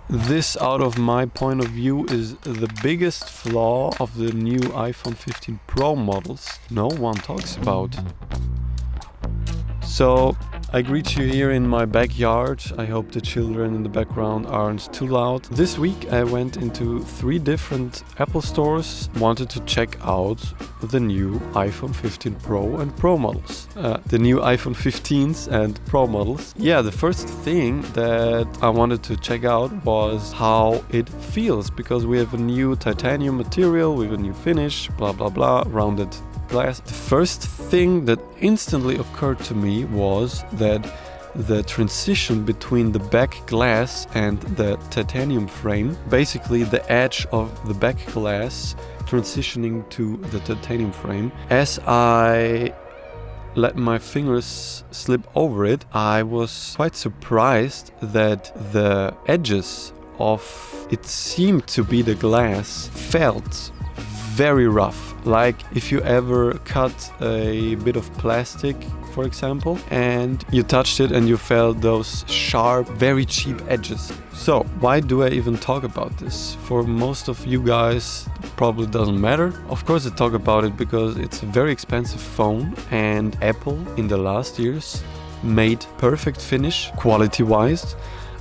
This, out of my point of view, is the biggest flaw of the new iPhone 15 Pro models no one talks about. So I greet you here in my backyard. I hope the children in the background aren't too loud. This week I went into 3 different Apple stores, wanted to check out the new iPhone 15 Pro and Pro models. The new iPhone 15s and Pro models. Yeah, the first thing that I wanted to check out was how it feels, because we have a new titanium material with a new finish, blah blah blah, rounded glass. The first thing that instantly occurred to me was that the transition between the back glass and the titanium frame, basically the edge of the back glass transitioning to the titanium frame, as I let my fingers slip over it, I was quite surprised that the edges of it seemed to be the glass felt very rough. Like if you ever cut a bit of plastic, for example, and you touched it and you felt those sharp, very cheap edges. So why do I even talk about this? For most of you guys, it probably doesn't matter. Of course I talk about it because it's a very expensive phone, and Apple in the last years made perfect finish quality-wise.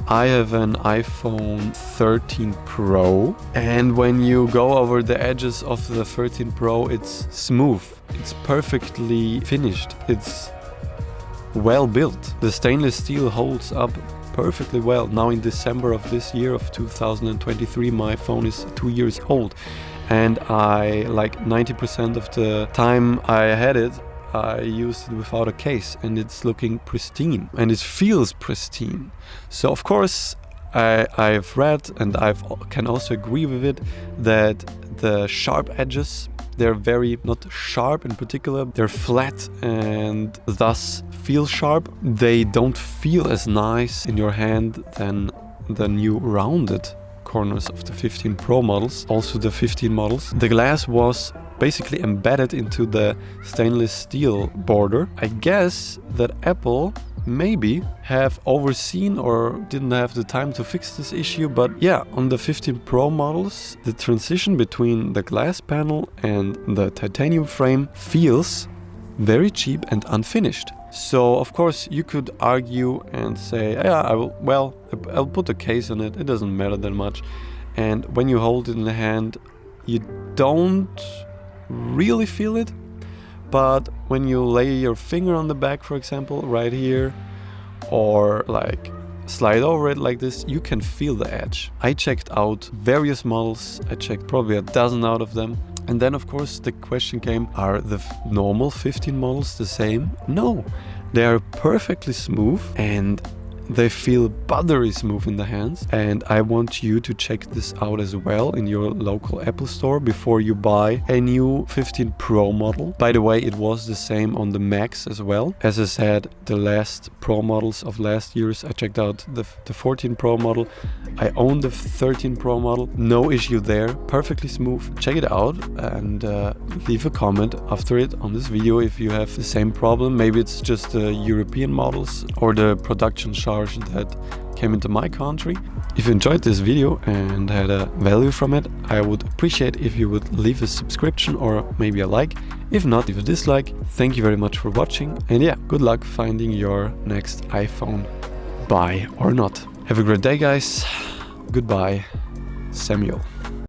I have an iPhone 13 Pro, and when you go over the edges of the 13 Pro, it's smooth, it's perfectly finished, it's well built. The stainless steel holds up perfectly well. Now in December of this year of 2023, my phone is 2 years old, and I, like 90% of the time I had it, I used it without a case, and it's looking pristine and it feels pristine. So of course I've read, and I can also agree with it, that the sharp edges, they're very not sharp in particular, they're flat and thus feel sharp. They don't feel as nice in your hand than the new rounded corners of the 15 Pro models, also the 15 models. The glass was basically embedded into the stainless steel border. I guess that Apple maybe have overseen or didn't have the time to fix this issue, but yeah, on the 15 Pro models, the transition between the glass panel and the titanium frame feels very cheap and unfinished. So of course you could argue and say, yeah, I'll put a case on it, it doesn't matter that much. And when you hold it in the hand, you don't really feel it, but when you lay your finger on the back, for example, right here, or like slide over it like this, you can feel the edge. I checked out various models, I checked probably a dozen out of them, and then of course the question came, are the normal 15 models the same? No, they are perfectly smooth and they feel buttery smooth in the hands, and I want you to check this out as well in your local Apple store before you buy a new 15 Pro model. By the way, it was the same on the Max as well. As I said, the last Pro models of last year's, I checked out the 14 Pro model. I own the 13 Pro model, no issue there, perfectly smooth. Check it out and leave a comment after it on this video if you have the same problem. Maybe it's just the European models or the production charge that came into my country. If you enjoyed this video and had a value from it, I would appreciate if you would leave a subscription or maybe a like. If not, leave a dislike. Thank you very much for watching, and yeah, good luck finding your next iPhone. Buy or not. Have a great day, guys. Goodbye, Samuel.